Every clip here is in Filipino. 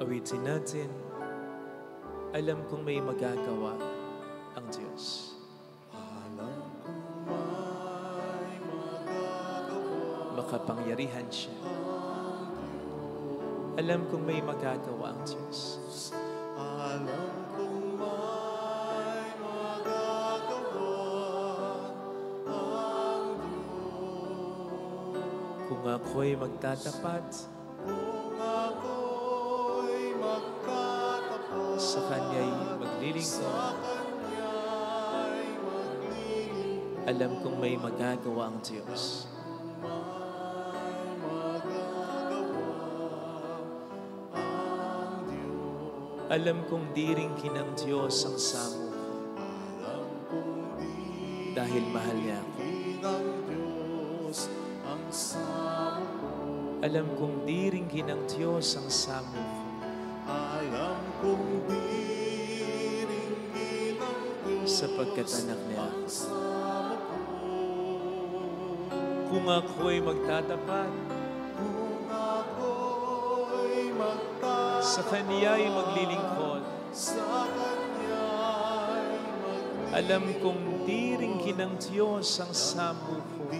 Awitin natin, alam kong may magagawa ang Diyos. Alam kong may magagawa Makapangyarihan siya. Alam kong may magagawa ang Diyos. Alam kong may magagawa ang Diyos. Kung ako'y magtatapat Kung ako'y magtatapat sa Kanya'y maglilingkod, Kanya'y maglilingkod, alam kong may magagawa ang Diyos. may magagawa ang Diyos. Alam kong di rin kinang Diyos ang samo ko Alam kong di dahil mahal niya ako. ng Diyos ang samo ko. Alam kong di rin kinang Diyos ang samo ko Alam kong di rin ng Diyos sapagkat anak niya. ang samo ko. Kung ako'y magtatapat Kung ako'y magtatapat sa Kanya'y maglilingkod, sa Kanya'y maglilingkod, alam kong di rin kinang Diyos ang samo ko. ng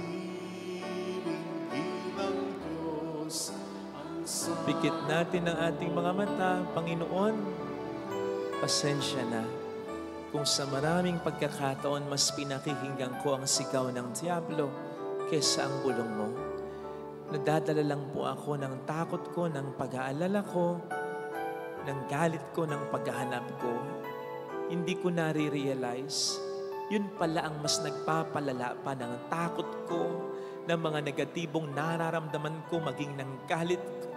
Diyos ang samo ko. Pikit natin ang ating mga mata, Panginoon. Pasensya na kung sa maraming pagkakataon mas pinakikinggan ko ang sigaw ng Diablo kesa ang bulong mo. Nadadala lang po ako ng takot ko, ng pag-aalala ko, ng galit ko, ng paghahanap ko. Hindi ko nare-realize, yun pala ang mas nagpapalala pa ng takot ko, ng mga negatibong nararamdaman ko, maging ng galit ko.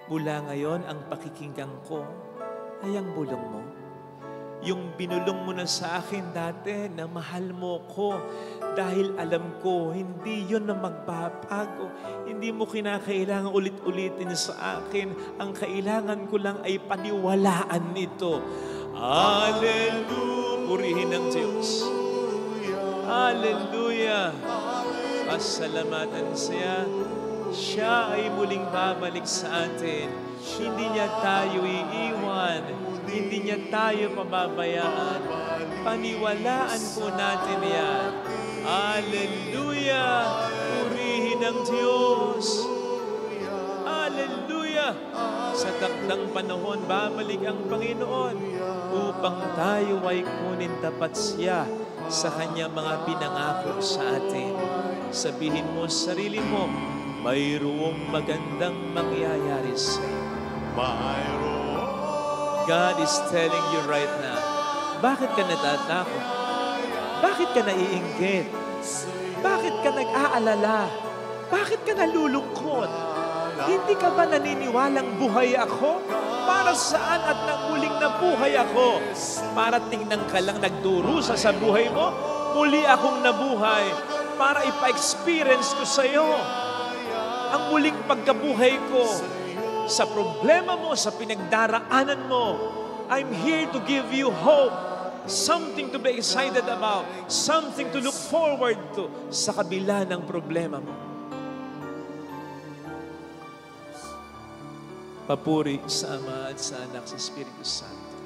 Mula ngayon, ang pakikinggan ko ay ang bulong mo. Yung binulong mo na sa akin dati na mahal mo ko dahil alam ko hindi yun na magbabago. Hindi mo kinakailangan ulit-ulitin sa akin. Ang kailangan ko lang ay paniwalaan nito. Hallelujah! Purihin ng Diyos. Hallelujah! Pasalamatan siya. Siya ay muling babalik sa atin. Hindi niya tayo iiwan. Hindi niya tayo pababayaan. Paniwalaan po natin yan. Hallelujah! Purihin ang Diyos. Hallelujah! Sa takdang panahon, babalik ang Panginoon upang tayo ay kunin tapat siya sa kanyang mga pinangako sa atin. Sabihin mo sa sarili mo, mayroong magandang mangyayari sa iyo. God is telling you right now, bakit ka natatakot? Bakit ka naiinggit? Bakit ka nag-aalala? Bakit ka nalulungkot? Hindi ka ba naniniwalang buhay ako? Para saan at nanguling na buhay ako? Para tingnan ka lang nagdurusa sa buhay mo? Muli akong nabuhay para ipa-experience ko sa iyo ang muling pagkabuhay ko. Sa problema mo, sa pinagdaraanan mo, I'm here to give you hope. Something to be excited about. Something to look forward to sa kabila ng problema mo. Papuri sa Ama at sa Anak sa Espiritu Santo.